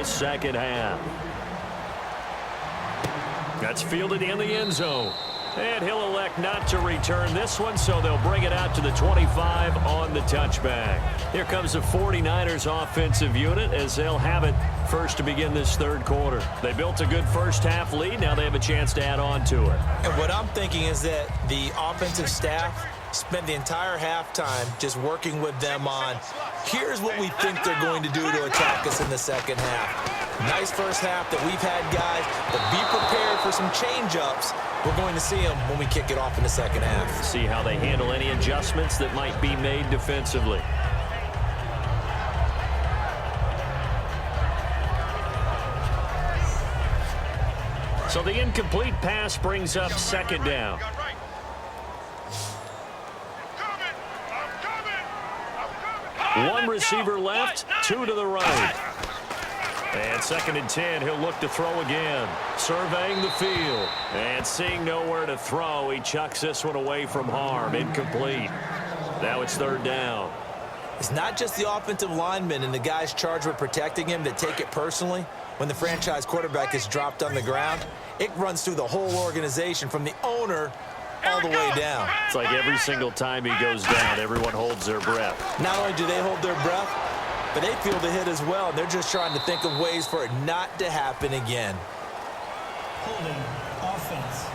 Second half. That's fielded in the end zone. And he'll elect not to return this one, so they'll bring it out to the 25 on the touchback. Here comes the 49ers offensive unit as they'll have it first to begin this third quarter. They built a good first half lead. Now they have a chance to add on to it. And what I'm thinking is that the offensive staff spent the entire halftime just working with them on, here's what we think they're going to do to attack us in the second half. Nice first half that we've had, guys, but be prepared for some change-ups. We're going to see them when we kick it off in the second half. See how they handle any adjustments that might be made defensively. So the incomplete pass brings up second down. One receiver left, two to the right. And second and 10, he'll look to throw again. Surveying the field. And seeing nowhere to throw, he chucks this one away from harm. Incomplete. Now it's third down. It's not just the offensive linemen and the guys charged with protecting him that take it personally. When the franchise quarterback is dropped on the ground, it runs through the whole organization from the owner all the way down. It's like every single time he goes down, everyone holds their breath. Not only do they hold their breath, but they feel the hit as well. They're just trying to think of ways for it not to happen again. Holding offense.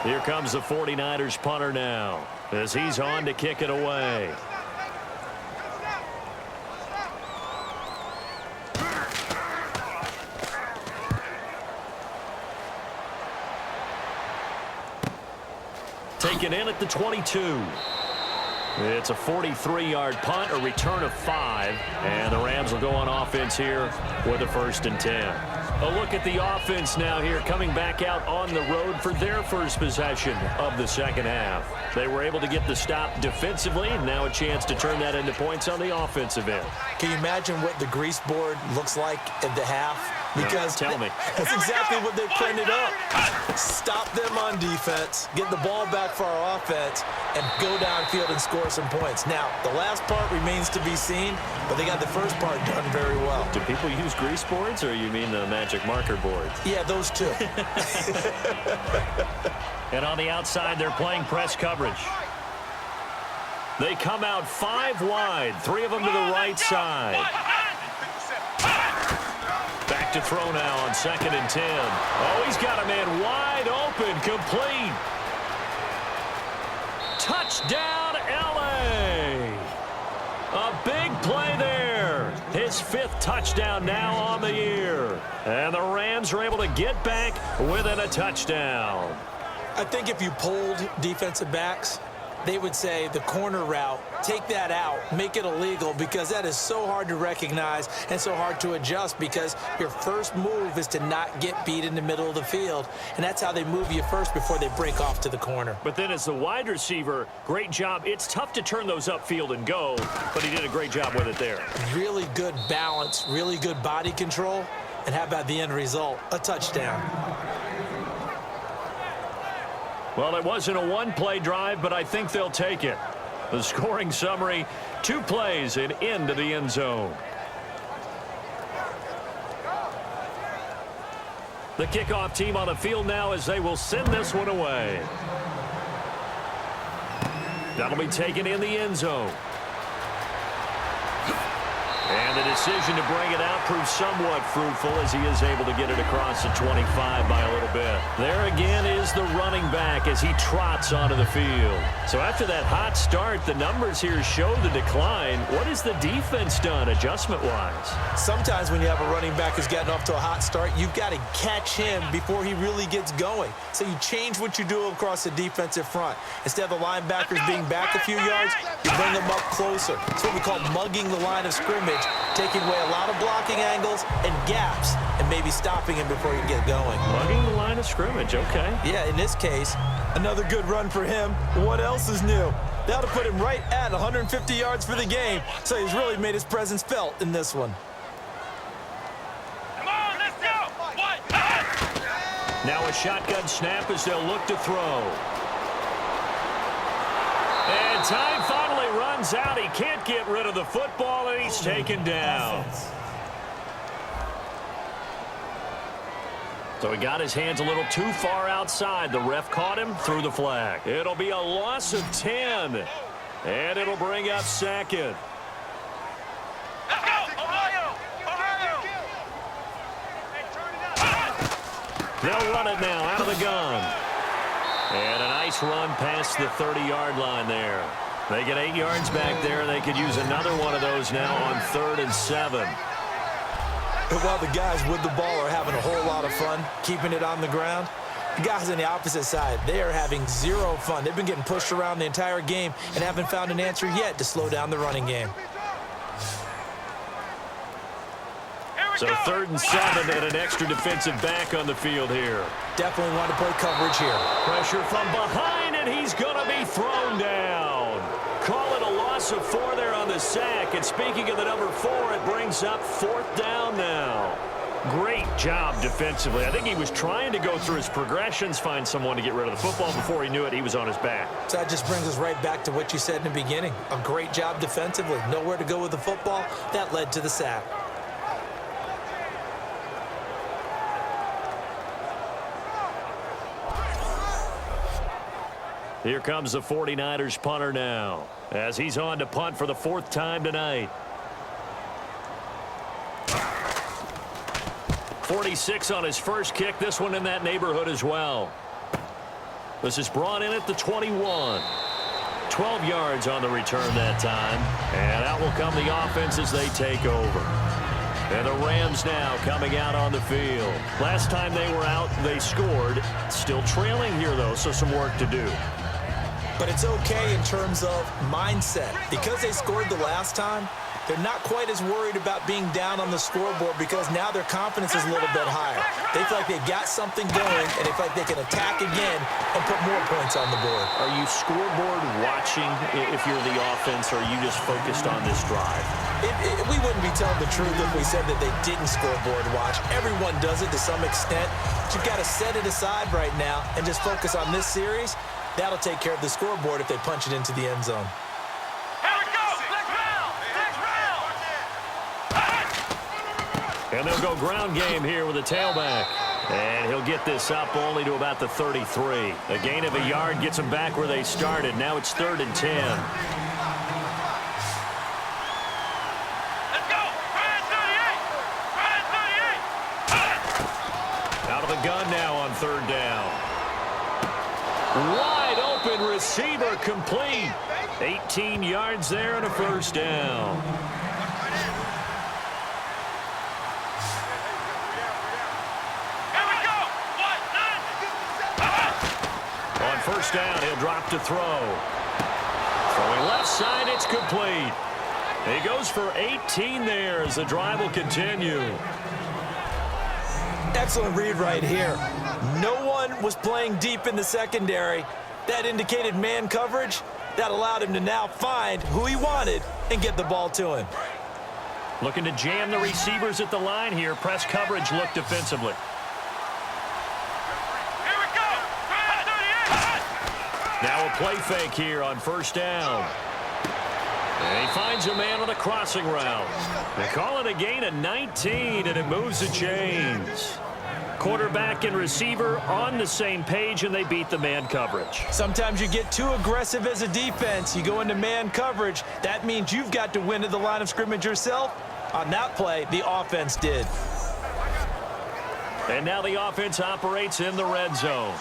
Here comes the 49ers punter now as he's on to kick it away. Taken in at the 22. It's a 43-yard punt, a return of 5, and the Rams will go on offense here with a 1st and 10. A look at the offense now here, coming back out on the road for their first possession of the second half. They were able to get the stop defensively, and now a chance to turn that into points on the offensive end. Can you imagine what the grease board looks like at the half? Because tell me. That's exactly what they printed up. Stop them on defense, get the ball back for our offense, and go downfield and score some points. Now, the last part remains to be seen, but they got the first part done very well. Do people use grease boards, or you mean the magic marker boards? Yeah, those two. And on the outside, they're playing press coverage. They come out 5 wide, 3 of them to the right side. Back to throw now on 2nd and 10. Oh, he's got a man wide open, complete. Touchdown, L.A. A big play there. His 5th touchdown now on the year. And the Rams are able to get back within a touchdown. I think if you polled defensive backs, they would say the corner route, take that out, make it illegal, because that is so hard to recognize and so hard to adjust, because your first move is to not get beat in the middle of the field, and that's how they move you first before they break off to the corner. But then as the wide receiver, great job. It's tough to turn those upfield and go, but he did a great job with it there. Really good balance, really good body control, and how about the end result? A touchdown. Well, it wasn't a one-play drive, but I think they'll take it. The scoring summary, 2 plays and into the end zone. The kickoff team on the field now as they will send this one away. That'll be taken in the end zone. And the decision to bring it out proves somewhat fruitful as he is able to get it across the 25 by a little bit. There again is the running back as he trots onto the field. So after that hot start, the numbers here show the decline. What has the defense done adjustment-wise? Sometimes when you have a running back who's gotten off to a hot start, you've got to catch him before he really gets going. So you change what you do across the defensive front. Instead of the linebackers being back a few yards, you bring them up closer. It's what we call mugging the line of scrimmage, taking away a lot of blocking angles and gaps and maybe stopping him before you get going. Mugging the line of scrimmage, okay. Yeah, in this case, another good run for him. What else is new? That'll put him right at 150 yards for the game, so he's really made his presence felt in this one. Come on, let's go! Now a shotgun snap as they'll look to throw. And And time finally runs out. He can't get rid of the football, and he's taken down. Offense. So he got his hands a little too far outside. The ref caught him, threw the flag. It'll be a loss of 10, and it'll bring up second. Let's go, Ohio! Ohio! They'll run it now out of the gun. And a nice run past the 30-yard line there. They get 8 yards back there, and they could use another one of those now on 3rd and 7. And while the guys with the ball are having a whole lot of fun keeping it on the ground, the guys on the opposite side, they are having zero fun. They've been getting pushed around the entire game and haven't found an answer yet to slow down the running game. So 3rd and 7 and an extra defensive back on the field here. Definitely want to play coverage here. Pressure from behind, and he's going to be thrown down. Call it a loss of 4 there on the sack. And speaking of the number 4, it brings up 4th down now. Great job defensively. I think he was trying to go through his progressions, find someone to get rid of the football. Before he knew it, he was on his back. So that just brings us right back to what you said in the beginning. A great job defensively. Nowhere to go with the football. That led to the sack. Here comes the 49ers punter now, as he's on to punt for the 4th time tonight. 46 on his first kick. This one in that neighborhood as well. This is brought in at the 21. 12 yards on the return that time. And out will come the offense as they take over. And the Rams now coming out on the field. Last time they were out, they scored. Still trailing here, though, so some work to do. But it's okay in terms of mindset. Because they scored the last time, they're not quite as worried about being down on the scoreboard because now their confidence is a little bit higher. They feel like they've got something going, and they feel like they can attack again and put more points on the board. Are you scoreboard watching if you're the offense, or are you just focused on this drive? We wouldn't be telling the truth if we said that they didn't scoreboard watch. Everyone does it to some extent. But you've got to set it aside right now and just focus on this series. That'll take care of the scoreboard if they punch it into the end zone. Here we go! Next round! Next round! And they'll go ground game here with a tailback. And he'll get this up only to about the 33. A gain of a yard gets them back where they started. Now it's 3rd and 10. Let's go! Ryan 38! Ryan 38! Out of the gun now on 3rd down. Wide open receiver complete. 18 yards there and a 1st down. Here we go! On 1st down, he'll drop to throw. Throwing left side, it's complete. He goes for 18 there as the drive will continue. Excellent read right here. No one was playing deep in the secondary. That indicated man coverage. That allowed him to now find who he wanted and get the ball to him. Looking to jam the receivers at the line here. Press coverage look defensively. Here we go! Ryan 38! Now a play fake here on 1st down. And he finds a man on the crossing route. They call it a gain of 19, and it moves the chains. Quarterback and receiver on the same page, and they beat the man coverage. Sometimes you get too aggressive as a defense. You go into man coverage. That means you've got to win at the line of scrimmage yourself. On that play, the offense did. And now the offense operates in the red zone.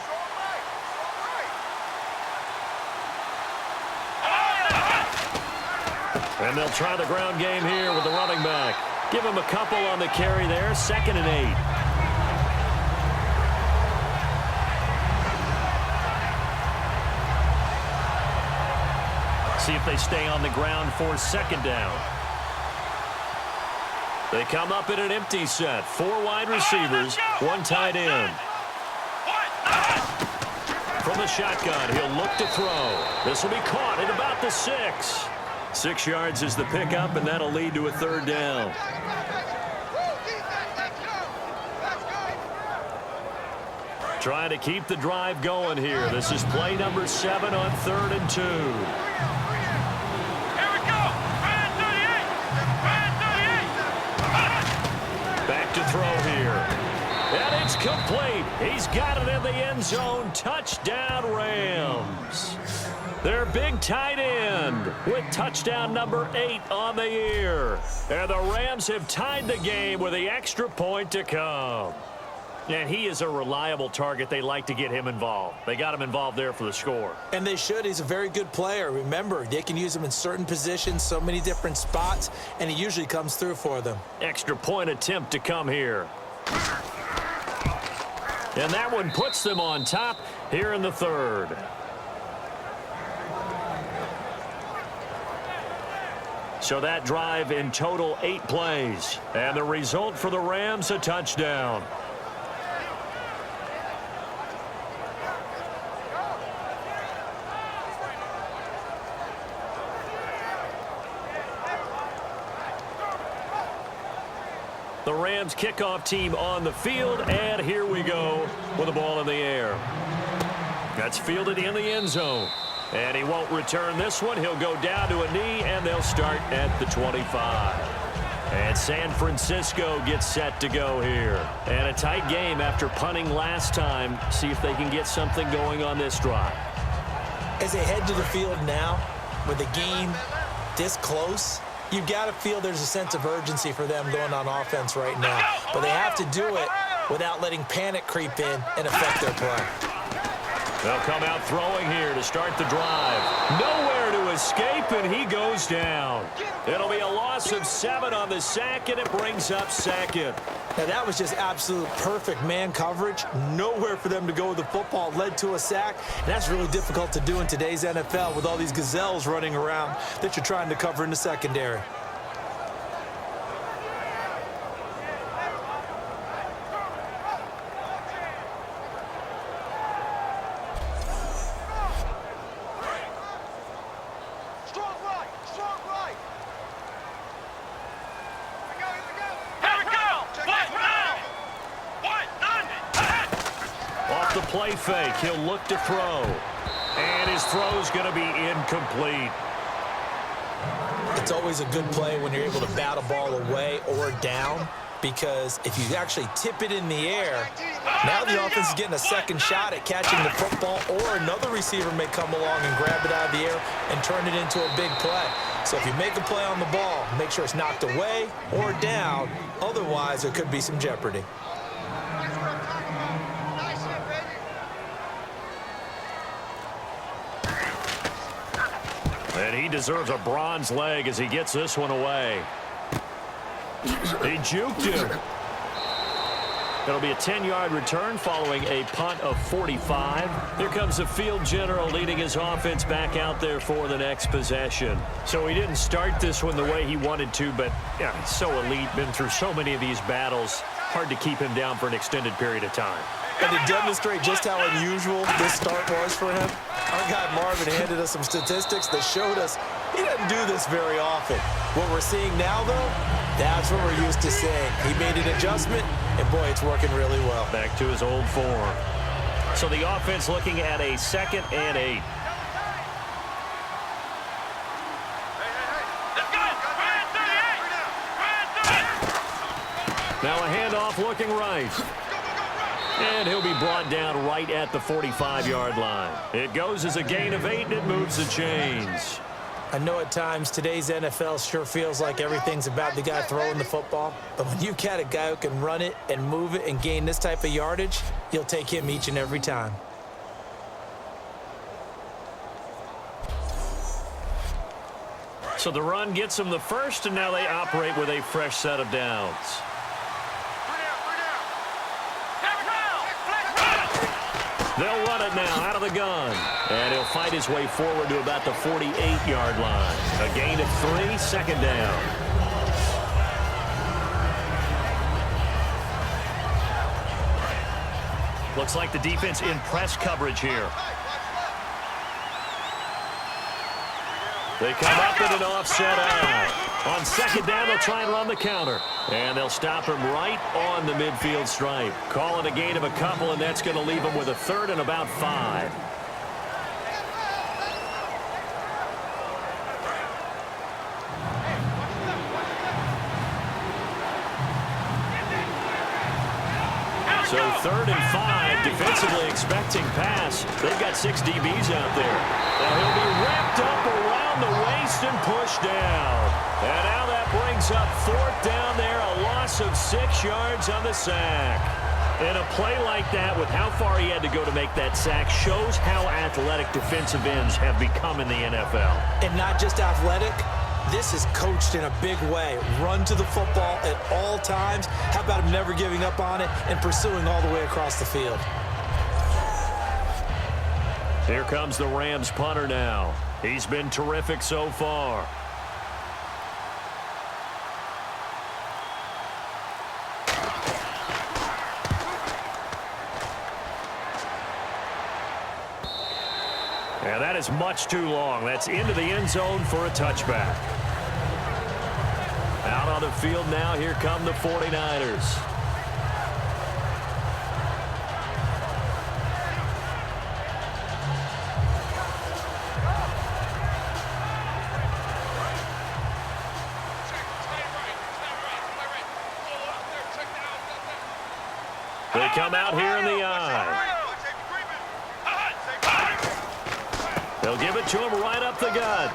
And they'll try the ground game here with the running back. Give him a couple on the carry there. 2nd and 8. See if they stay on the ground for 2nd down. They come up in an empty set. 4 wide receivers, 1 tight end. From the shotgun, he'll look to throw. This will be caught at about the 6. 6 yards is the pickup, and that'll lead to a 3rd down. Trying to keep the drive going here. This is play number 7 on 3rd and 2. He's got it in the end zone. Touchdown, Rams. Their big tight end with touchdown number 8 on the year. And the Rams have tied the game with the extra point to come. And he is a reliable target. They like to get him involved. They got him involved there for the score. And they should. He's a very good player. Remember, they can use him in certain positions, so many different spots, and he usually comes through for them. Extra point attempt to come here. And that one puts them on top here in the third. So that drive in total 8 plays. And the result for the Rams, a touchdown. The Rams kickoff team on the field, and here we go with the ball in the air. That's fielded in the end zone. And he won't return this one. He'll go down to a knee, and they'll start at the 25. And San Francisco gets set to go here. And a tight game after punting last time. See if they can get something going on this drive. As they head to the field now, with the game this close, you've got to feel there's a sense of urgency for them going on offense right now. But they have to do it without letting panic creep in and affect their play. They'll come out throwing here to start the drive. Nowhere to escape, and he goes down. It'll be a loss of 7 on the sack, and it brings up second. Now, that was just absolute perfect man coverage. Nowhere for them to go with the football. Led to a sack. And that's really difficult to do in today's NFL with all these gazelles running around that you're trying to cover in the secondary. Play fake. He'll look to throw. And his throw's going to be incomplete. It's always a good play when you're able to bat a ball away or down, because if you actually tip it in the air, now the offense is getting a second shot at catching the football, or another receiver may come along and grab it out of the air and turn it into a big play. So if you make a play on the ball, make sure it's knocked away or down. Otherwise, there could be some jeopardy. And he deserves a bronze leg as he gets this one away. He juked him. It'll be a 10-yard return following a punt of 45. Here comes the field general leading his offense back out there for the next possession. So he didn't start this one the way he wanted to, but yeah, he's so elite, been through so many of these battles. Hard to keep him down for an extended period of time. And to demonstrate just how unusual this start was for him, our guy Marvin handed us some statistics that showed us he doesn't do this very often. What we're seeing now, though, that's what we're used to seeing. He made an adjustment, and boy, it's working really well. Back to his old form. So the offense looking at a 2nd and 8. Now a handoff looking right. And he'll be brought down right at the 45-yard line. It goes as a gain of 8, and it moves the chains. I know at times today's NFL sure feels like everything's about the guy throwing the football. But when you've got a guy who can run it and move it and gain this type of yardage, you'll take him each and every time. So the run gets them the first, and now they operate with a fresh set of downs. They'll run it now out of the gun. And he'll fight his way forward to about the 48-yard line. A gain of 3, 2nd down. Looks like the defense in press coverage here. They come up in an offset out. On 2nd down, they'll try and run the counter. And they'll stop him right on the midfield stripe. Call it a gain of a couple, and that's going to leave him with a 3rd and about 5. So 3rd and 5, defensively expecting pass. They've got 6 DBs out there. Now he'll be wrapped up around the waist and pushed down. And now that brings up 4th down there, a loss of 6 yards on the sack. And a play like that, with how far he had to go to make that sack, shows how athletic defensive ends have become in the NFL. And not just athletic. This is coached in a big way. Run to the football at all times. How about him never giving up on it and pursuing all the way across the field? Here comes the Rams punter now. He's been terrific so far. And that is much too long. That's into the end zone for a touchback. Out on the field now, here come the 49ers. They come out here in the eye. They'll give it to him right up the gut.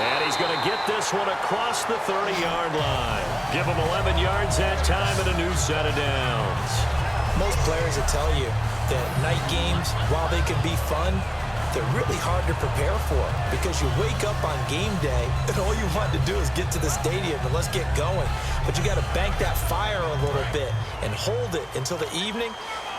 And he's going to get this one across the 30-yard line. Give him 11 yards that time and a new set of downs. Most players will tell you that night games, while they can be fun, they're really hard to prepare for because you wake up on game day and all you want to do is get to the stadium and let's get going. But you got to bank that fire a little bit and hold it until the evening.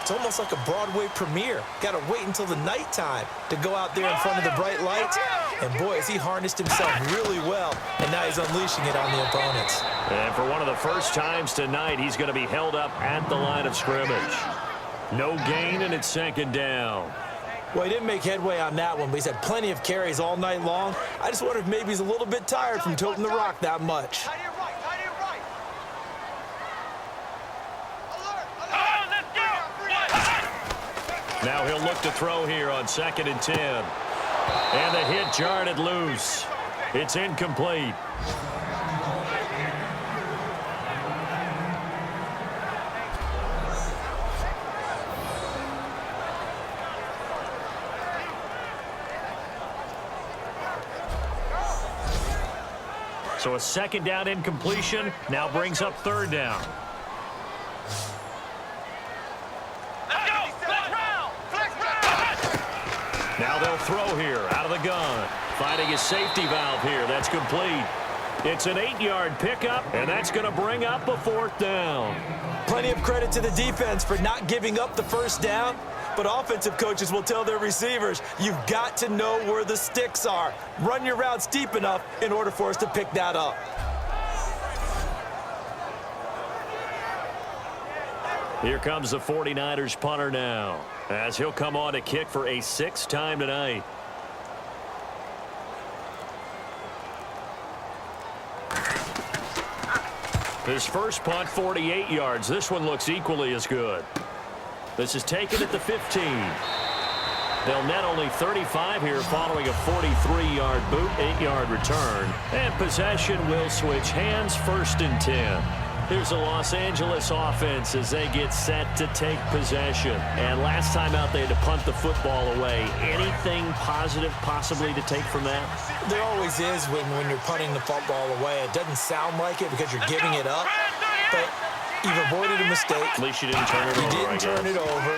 It's almost like a Broadway premiere. Got to wait until the nighttime to go out there in front of the bright lights. And boy, has he harnessed himself really well, and now he's unleashing it on the opponents. And for one of the first times tonight, he's going to be held up at the line of scrimmage. No gain, and it's 2nd down. Well, he didn't make headway on that one, but he's had plenty of carries all night long. I just wonder if maybe he's a little bit tired from toting the rock that much. Now he'll look to throw here on 2nd and 10. And the hit jarred it loose. It's incomplete. So a 2nd down incompletion now brings up 3rd down. Now they'll throw here out of the gun. Finding his safety valve here. That's complete. It's an 8-yard pickup, and that's going to bring up a 4th down. Plenty of credit to the defense for not giving up the 1st down, but offensive coaches will tell their receivers, you've got to know where the sticks are. Run your routes deep enough in order for us to pick that up. Here comes the 49ers punter now, as he'll come on to kick for a 6th time tonight. His first punt, 48 yards. This one looks equally as good. This is taken at the 15. They'll net only 35 here following a 43-yard boot, 8-yard return. And possession will switch hands, 1st and 10. Here's the Los Angeles offense as they get set to take possession. And last time out, they had to punt the football away. Anything positive possibly to take from that? There always is when you're punting the football away. It doesn't sound like it because you're giving it up, but you've avoided a mistake. At least you didn't turn it over. You didn't turn it over,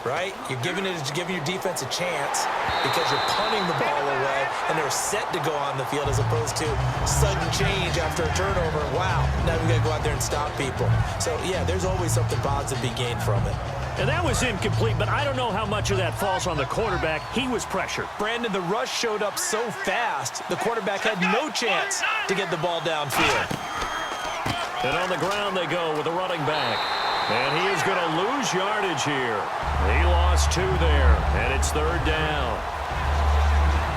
right? You're giving your defense a chance because you're punting the ball away, and they're set to go on the field as opposed to sudden change after a turnover. Wow, now we got to go out there and stop people. So, yeah, there's always something positive to be gained from it. And that was incomplete, but I don't know how much of that falls on the quarterback. He was pressured. Brandon, the rush showed up so fast, the quarterback had no chance to get the ball downfield. And on the ground they go with a running back. And he is going to lose yardage here. He lost 2 there, and it's 3rd down.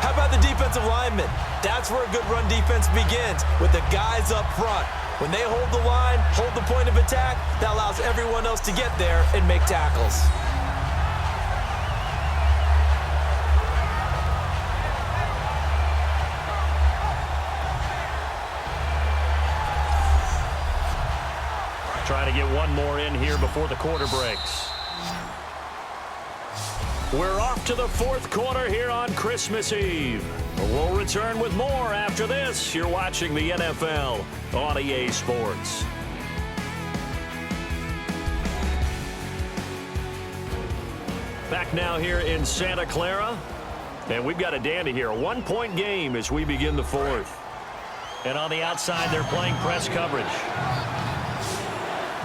How about the defensive linemen? That's where a good run defense begins, with the guys up front. When they hold the line, hold the point of attack, that allows everyone else to get there and make tackles. Trying to get one more in here before the quarter breaks. We're off to the fourth quarter here on Christmas Eve. We'll return with more after this. You're watching the NFL on EA Sports. Back now here in Santa Clara. And we've got a dandy here. A one-point game as we begin the fourth. And on the outside, they're playing press coverage.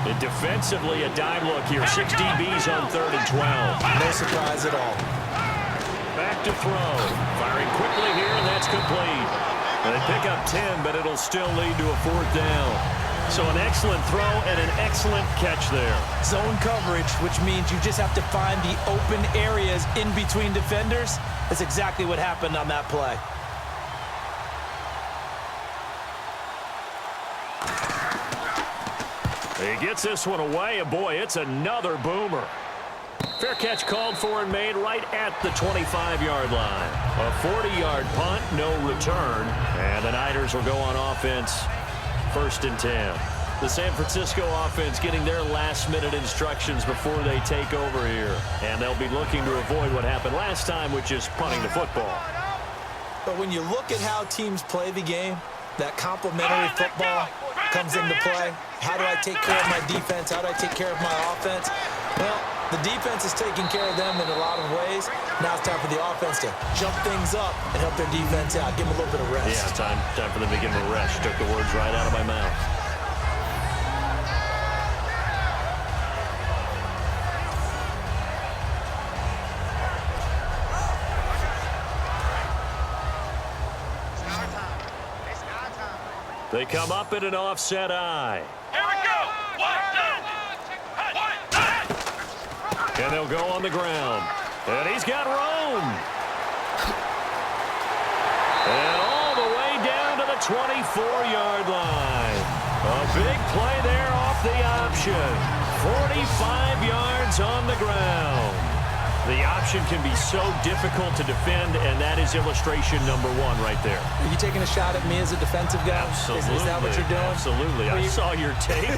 And defensively, a dime look here. 6 DBs on 3rd and 12. No surprise at all. Back to throw. Firing quickly here, and that's complete. And they pick up 10, but it'll still lead to a 4th down. So an excellent throw and an excellent catch there. Zone coverage, which means you just have to find the open areas in between defenders. That's exactly what happened on that play. He gets this one away, and boy, it's another boomer. Fair catch called for and made right at the 25-yard line. A 40-yard punt, no return, and the Niners will go on offense, 1st and 10. The San Francisco offense getting their last-minute instructions before they take over here. And they'll be looking to avoid what happened last time, which is punting the football. But when you look at how teams play the game, that complementary football comes into play. How do I take care of my defense? How do I take care of my offense? Well, the defense is taking care of them in a lot of ways. Now it's time for the offense to jump things up and help their defense out. Give them a little bit of rest. Yeah, time for them to give them a rest. Took the words right out of my mouth. They come up in an offset eye. Here we go. 1, 2. And they'll go on the ground. And he's got room. And all the way down to the 24-yard line. A big play there off the option. 45 yards on the ground. The option can be so difficult to defend, and that is illustration number 1 right there. Are you taking a shot at me as a defensive guy? Absolutely. Is that what you're doing? Absolutely. I saw your tape.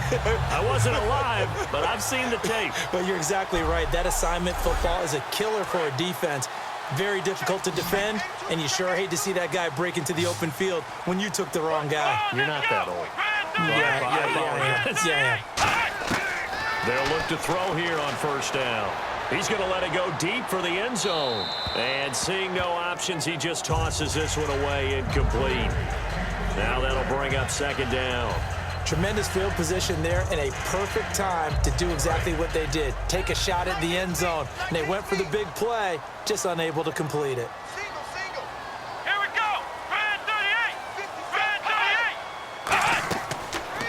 I wasn't alive, but I've seen the tape. But you're exactly right. That assignment football is a killer for a defense. Very difficult to defend, and you sure hate to see that guy break into the open field when you took the wrong guy. You're not that old. Yeah. They'll look to throw here on 1st down. He's going to let it go deep for the end zone. And seeing no options, he just tosses this one away incomplete. Now that'll bring up 2nd down. Tremendous field position there and a perfect time to do exactly what they did. Take a shot at the end zone. And they went for the big play, just unable to complete it. Here we go. Red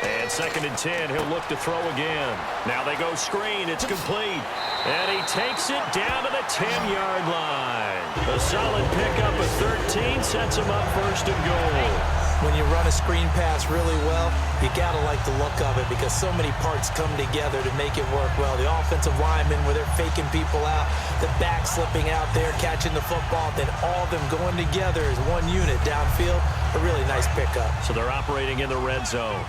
38. And 2nd and 10, he'll look to throw again. Now they go screen. It's complete. And he takes it down to the 10-yard line. A solid pickup of 13 sets him up 1st and goal. When you run a screen pass really well, you got to like the look of it because so many parts come together to make it work well. The offensive linemen, where they're faking people out, the back slipping out there, catching the football, then all of them going together as one unit downfield. A really nice pickup. So they're operating in the red zone.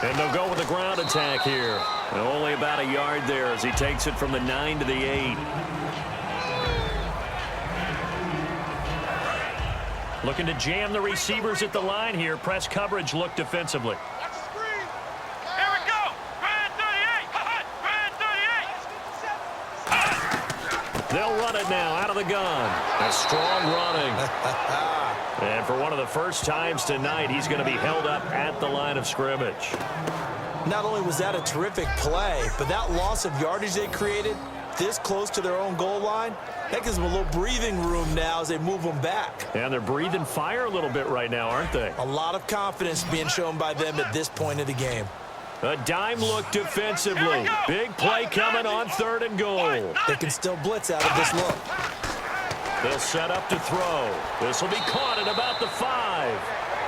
And they'll go with the ground attack here. And only about a yard there as he takes it from the 9 to the 8. Looking to jam the receivers at the line here. Press coverage look defensively. Here we go. Red 38. They'll run it now out of the gun. A strong running. And for one of the first times tonight, he's going to be held up at the line of scrimmage. Not only was that a terrific play, but that loss of yardage they created this close to their own goal line, that gives them a little breathing room now as they move them back. And they're breathing fire a little bit right now, aren't they? A lot of confidence being shown by them at this point of the game. A dime look defensively. Big play coming on 3rd and goal. They can still blitz out of this look. They'll set up to throw. This will be caught at about the 5.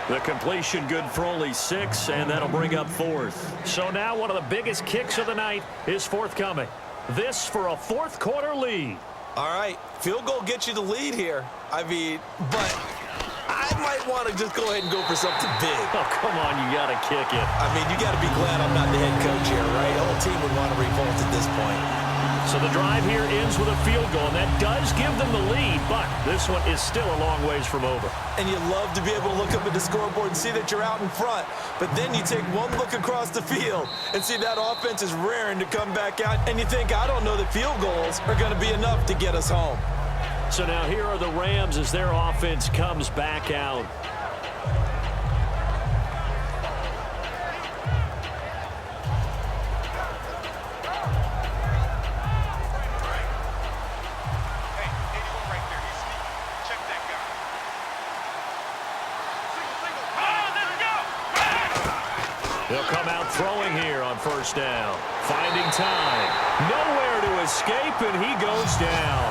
The completion good for only 6, and that'll bring up 4th. So now one of the biggest kicks of the night is forthcoming. This for a 4th quarter lead. All right, field goal gets you the lead here. I mean, but I might want to just go ahead and go for something big. Oh, come on, you got to kick it. I mean, you got to be glad I'm not the head coach here, right? The whole team would want to revolt at this point. So the drive here ends with a field goal, and that does give them the lead, but this one is still a long ways from over. And you love to be able to look up at the scoreboard and see that you're out in front, but then you take one look across the field and see that offense is raring to come back out, and you think, I don't know that field goals are going to be enough to get us home. So now here are the Rams as their offense comes back out. They'll come out throwing here on first down. Finding time. Nowhere to escape, and he goes down.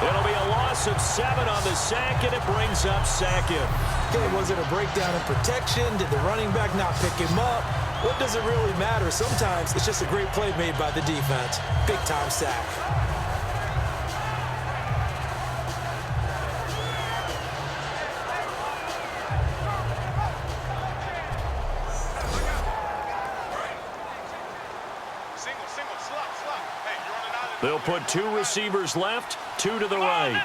It'll be a loss of 7 on the sack, and it brings up second. Okay, was it a breakdown in protection? Did the running back not pick him up? What does it really matter? Sometimes it's just a great play made by the defense. Big-time sack. They'll put 2 receivers left, 2 to the right.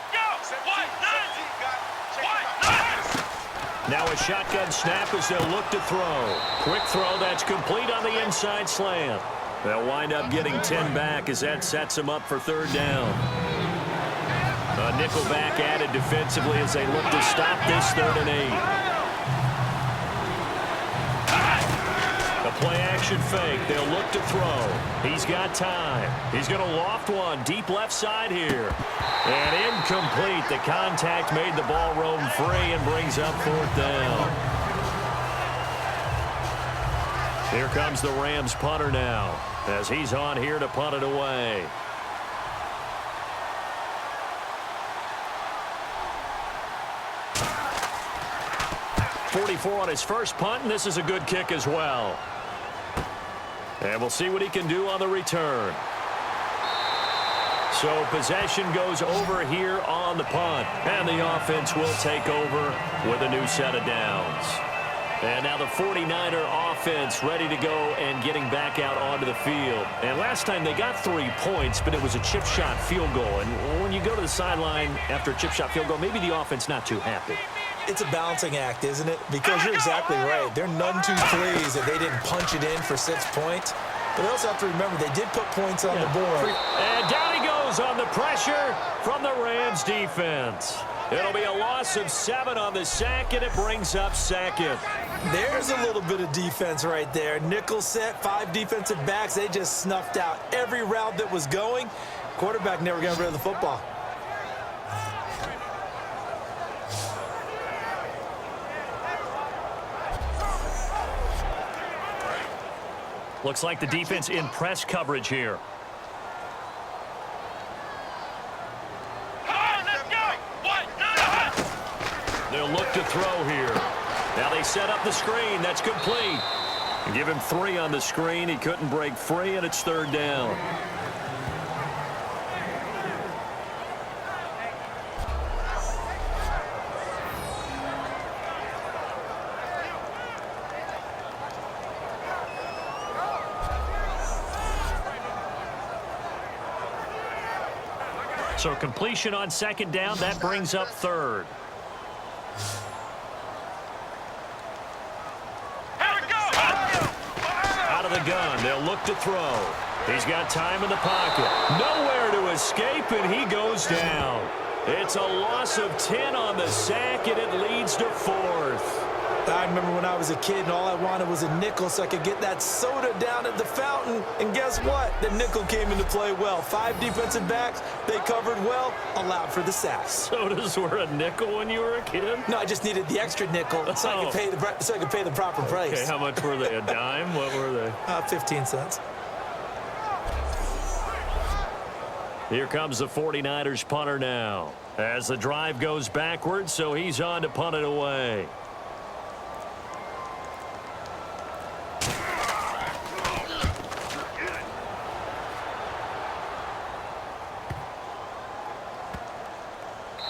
Now a shotgun snap as they'll look to throw. Quick throw that's complete on the inside slant. They'll wind up getting 10 back as that sets them up for third down. A nickel back added defensively as they look to stop this 3rd and 8. Play-action fake. They'll look to throw. He's got time. He's going to loft one deep left side here. And incomplete. The contact made the ball roam free and brings up 4th down. Here comes the Rams punter now as he's on here to punt it away. .44 on his first punt, and this is a good kick as well. And we'll see what he can do on the return. So possession goes over here on the punt. And the offense will take over with a new set of downs. And now the 49er offense ready to go and getting back out onto the field. And last time they got 3 points, but it was a chip shot field goal. And when you go to the sideline after a chip shot field goal, maybe the offense not too happy. It's a balancing act, isn't it? Because you're exactly right. They're none too pleased that they didn't punch it in for 6 points. But they also have to remember they did put points on the board. And down he goes on the pressure from the Rams defense. It'll be a loss of 7 on the sack, and it brings up second. There's a little bit of defense right there. Nickel set, 5 defensive backs. They just snuffed out every route that was going. Quarterback never got rid of the football. Looks like the defense in press coverage here. They'll look to throw here. Now they set up the screen. That's complete. Give him 3 on the screen. He couldn't break free, and it's 3rd down. So completion on 2nd down, that brings up 3rd. Out of the gun, they'll look to throw. He's got time in the pocket. Nowhere to escape, and he goes down. It's a loss of 10 on the sack, and it leads to 4th. I remember when I was a kid and all I wanted was a nickel so I could get that soda down at the fountain. And guess what? The nickel came into play well. 5 defensive backs. They covered well, allowed for the sacks. Sodas were a nickel when you were a kid? No, I just needed the extra nickel so I could pay the proper price. Okay, how much were they? A dime? What were they? 15 cents. Here comes the 49ers punter now. As the drive goes backwards, so he's on to punt it away.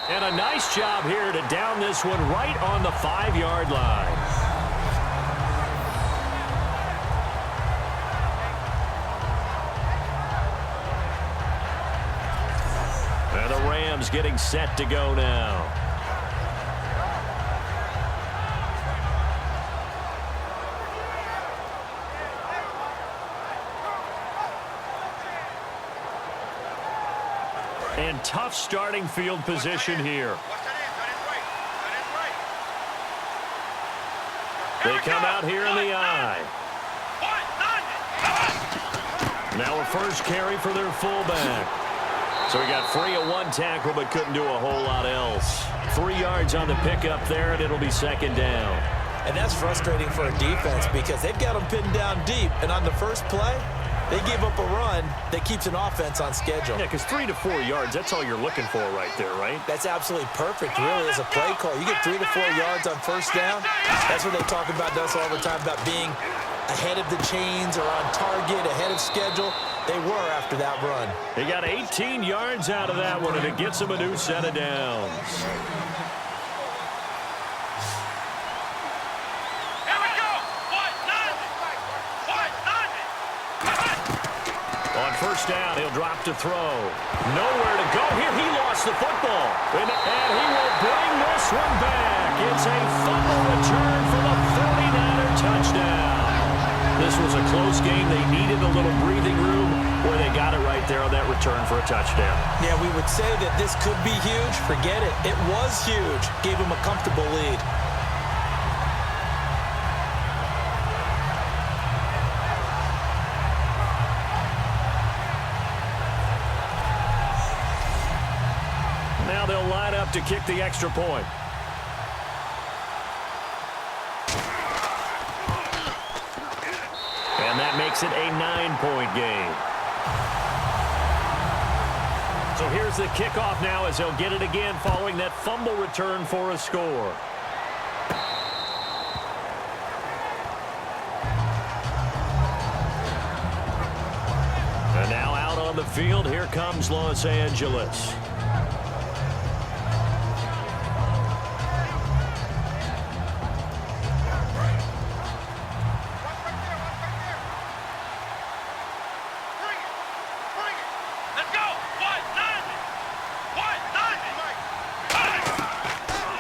And a nice job here to down this one right on the 5-yard line. And the Rams getting set to go now. And tough starting field position here. They come out here in the eye. Now a first carry for their fullback. So he got free of one tackle but couldn't do a whole lot else. 3 yards on the pickup there, and it'll be second down. And that's frustrating for a defense because they've got them pinned down deep. And on the first play, they give up a run that keeps an offense on schedule. Yeah, because 3 to 4 yards, that's all you're looking for right there, right? That's absolutely perfect, really, as a play call. You get 3 to 4 yards on first down. That's what they talk about us all the time, about being ahead of the chains or on target, ahead of schedule. They were after that run. They got 18 yards out of that one, and it gets them a new set of downs. First down, he'll drop to throw. Nowhere to go here. He lost the football. And he will bring this one back. It's a fumble return for the 49er touchdown. This was a close game. They needed a little breathing room where they got it right there on that return for a touchdown. Yeah, we would say that this could be huge. Forget it. It was huge. Gave him a comfortable lead. Now they'll line up to kick the extra point. And that makes it a 9-point game. So here's the kickoff now as they'll get it again following that fumble return for a score. And now out on the field, here comes Los Angeles.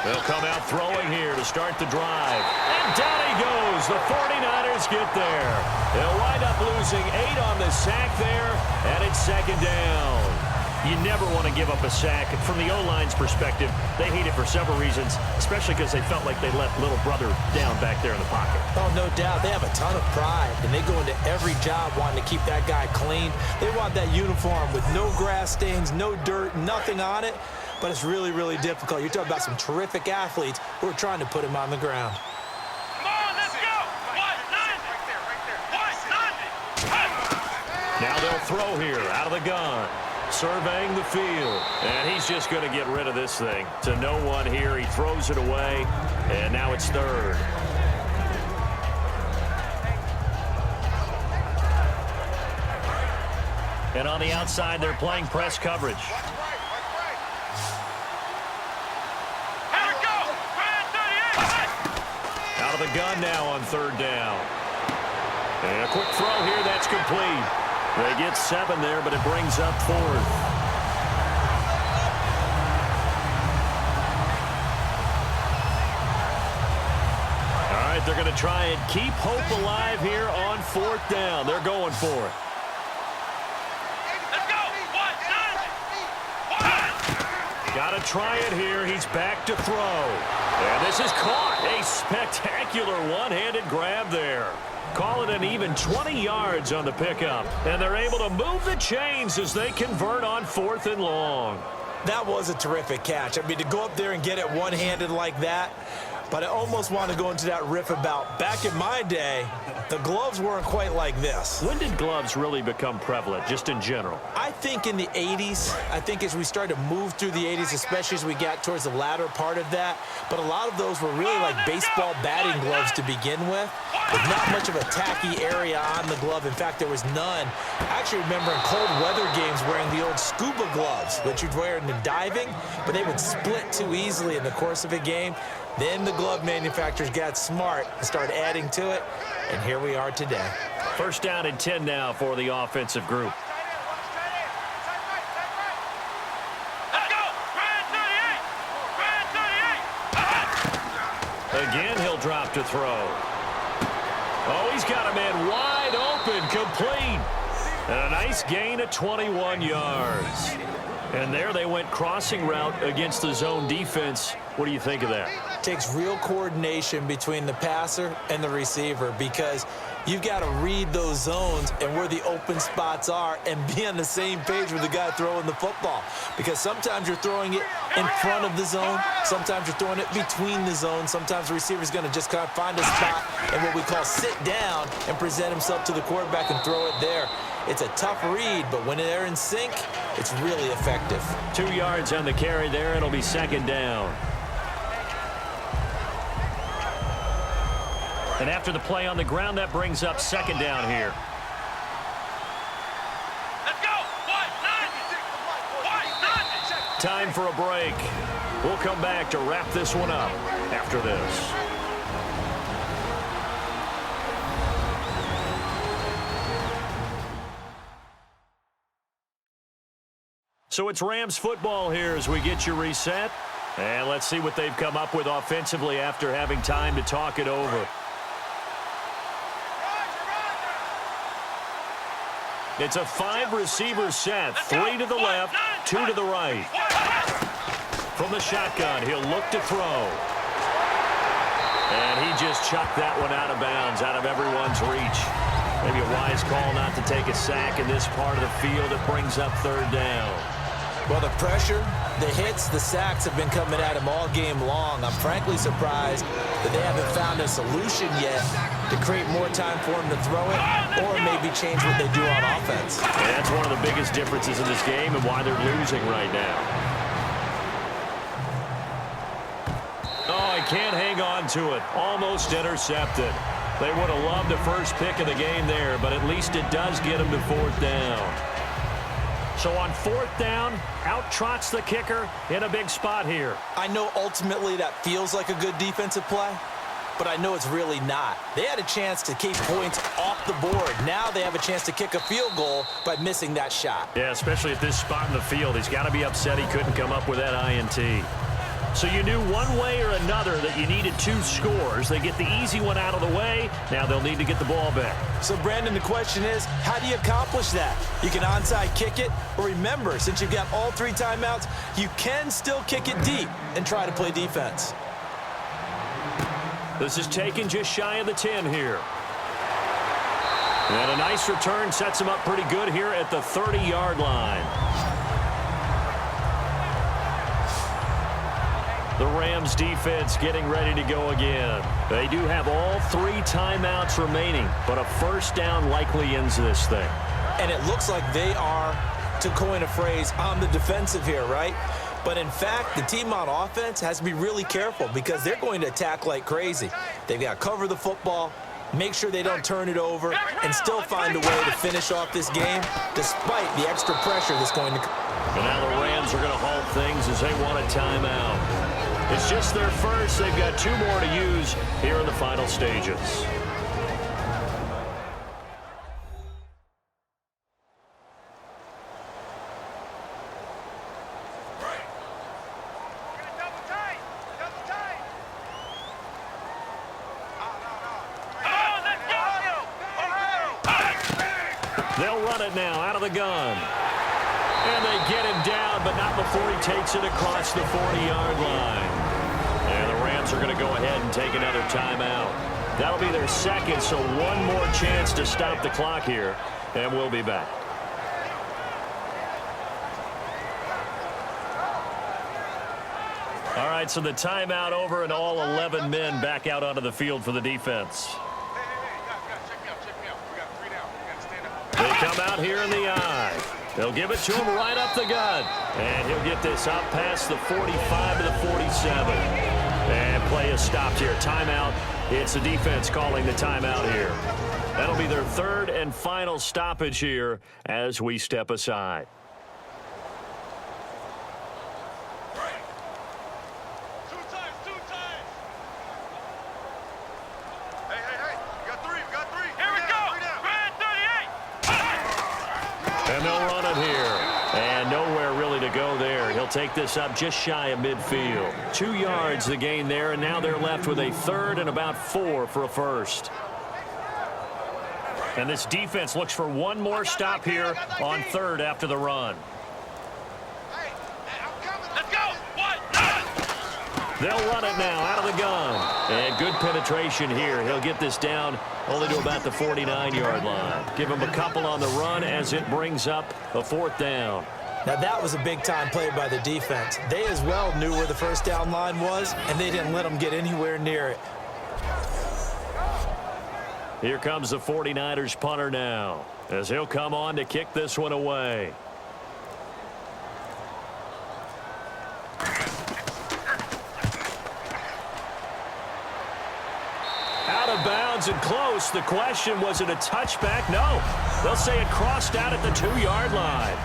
They'll come out throwing here to start the drive. And down he goes. The 49ers get there. They'll wind up losing 8 on the sack there, and it's second down. You never want to give up a sack. From the O-line's perspective, they hate it for several reasons, especially because they felt like they left little brother down back there in the pocket. Oh, no doubt. They have a ton of pride, and they go into every job wanting to keep that guy clean. They want that uniform with no grass stains, no dirt, nothing on it. But it's really, really difficult. You're talking about some terrific athletes who are trying to put him on the ground. Come on, let's go. 190. Right there. Now they'll throw here out of the gun. Surveying the field. And he's just going to get rid of this thing. To no one here. He throws it away. And now it's third. And on the outside, they're playing press coverage. Out of the gun now on third down. And a quick throw here, that's complete. They get 7 there, but it brings up 4th. All right, they're going to try and keep hope alive here on 4th down. They're going for it. Let's go. 190. Got to try it here. He's back to throw. And this is caught. A spectacular one-handed grab there. Call it an even 20 yards on the pickup. And they're able to move the chains as they convert on 4th and long. That was a terrific catch. I mean, to go up there and get it one-handed like that, but I almost want to go into that riff about back in my day, the gloves weren't quite like this. When did gloves really become prevalent, just in general? I think in the 80s. I think as we started to move through the 80s, especially as we got towards the latter part of that. But a lot of those were really like baseball batting gloves to begin with not much of a tacky area on the glove. In fact, there was none. I actually remember in cold weather games wearing the old scuba gloves, which you'd wear in the diving, but they would split too easily in the course of a game. Then the glove manufacturers got smart and started adding to it, and here we are today. First down and 10 now for the offensive group. Again, he'll drop to throw. Oh, he's got a man wide open, complete. And a nice gain of 21 yards. And there they went crossing route against the zone defense. What do you think of that? Takes real coordination between the passer and the receiver because you've got to read those zones and where the open spots are and be on the same page with the guy throwing the football. Because sometimes you're throwing it in front of the zone. Sometimes you're throwing it between the zones. Sometimes the receiver's going to just kind of find a spot and what we call sit down and present himself to the quarterback and throw it there. It's a tough read, but when they're in sync, it's really effective. 2 yards on the carry there. It'll be second down. And after the play on the ground, that brings up second down here. Let's go. Time for a break. We'll come back to wrap this one up after this. So it's Rams football here as we get you reset. And let's see what they've come up with offensively after having time to talk it over. It's a 5-receiver set, 3 to the left, 2 to the right. From the shotgun, he'll look to throw. And he just chucked that one out of bounds, out of everyone's reach. Maybe a wise call not to take a sack in this part of the field. It brings up third down. Well, the pressure, the hits, the sacks have been coming at him all game long. I'm frankly surprised that they haven't found a solution yet to create more time for him to throw it or maybe change what they do on offense. And that's one of the biggest differences in this game and why they're losing right now. Oh, he can't hang on to it. Almost intercepted. They would have loved the first pick of the game there, but at least it does get him to fourth down. So on fourth down, out trots the kicker in a big spot here. I know ultimately that feels like a good defensive play, but I know it's really not. They had a chance to keep points off the board. Now they have a chance to kick a field goal by missing that shot. Yeah, especially at this spot in the field. He's got to be upset he couldn't come up with that INT. So you knew one way or another that you needed 2 scores. They get the easy one out of the way. Now they'll need to get the ball back. So, Brandon, the question is, how do you accomplish that? You can onside kick it, or remember, since you've got all 3 timeouts, you can still kick it deep and try to play defense. This is taken just shy of the 10 here. And a nice return sets him up pretty good here at the 30-yard line. The Rams defense getting ready to go again. They do have all 3 timeouts remaining, but a first down likely ends this thing. And it looks like they are, to coin a phrase, on the defensive here, right? But in fact, the team on offense has to be really careful because they're going to attack like crazy. They've got to cover the football, make sure they don't turn it over, and still find a way to finish off this game despite the extra pressure that's going to come. And now the Rams are going to halt things as they want a timeout. It's just their first. They've got 2 more to use here in the final stages. They'll run it now out of the gun. And they get him down, but not before he takes it across the 40-yard line. And the Rams are going to go ahead and take another timeout. That'll be their second, so one more chance to stop the clock here, and we'll be back. All right, so the timeout over and all 11 men back out onto the field for the defense. They come out here in the eye. They'll give it to him right up the gut. And he'll get this out past the 45 to the 47. And play is stopped here. Timeout. It's the defense calling the timeout here. That'll be their 3rd and final stoppage here as we step aside. take this up just shy of midfield. 2 yards the gain there, and now they're left with a third and about 4 for a first. And this defense looks for one more stop here on third after the run. Let's go. They'll run it now out of the gun. And good penetration here. He'll get this down only to about the 49-yard line. Give him a couple on the run as it brings up a 4th down. Now, that was a big-time play by the defense. They as well knew where the first down line was, and they didn't let them get anywhere near it. Here comes the 49ers punter now, as he'll come on to kick this one away. Out of bounds and close. The question, was it a touchback? No. They'll say it crossed out at the 2-yard line.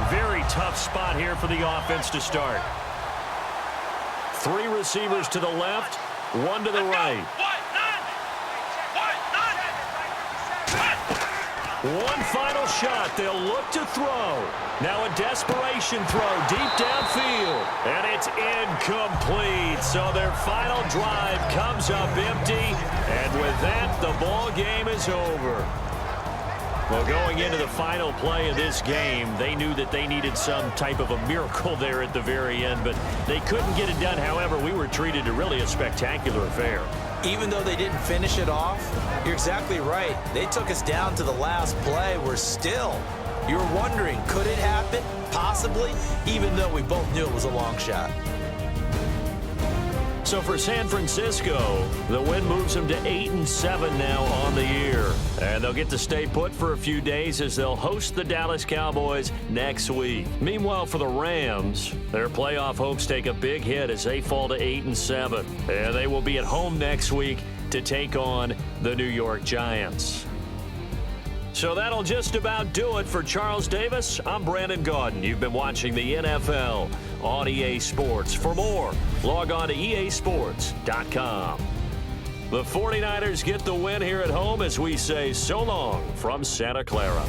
Very tough spot here for the offense to start. 3 receivers to the left, 1 to the right. One final shot. They'll look to throw. Now a desperation throw deep downfield. And it's incomplete. So their final drive comes up empty. And with that, the ball game is over. Well, going into the final play of this game, they knew that they needed some type of a miracle there at the very end, but they couldn't get it done. However, we were treated to really a spectacular affair. Even though they didn't finish it off, you're exactly right. They took us down to the last play. We're still, you're wondering, could it happen? Possibly, even though we both knew it was a long shot. So for San Francisco, the win moves them to 8-7 now on the year. And they'll get to stay put for a few days as they'll host the Dallas Cowboys next week. Meanwhile, for the Rams, their playoff hopes take a big hit as they fall to 8-7. And they will be at home next week to take on the New York Giants. So that'll just about do it for Charles Davis. I'm Brandon Gaudin. You've been watching the NFL on EA Sports. For more, log on to easports.com. The 49ers get the win here at home as we say so long from Santa Clara.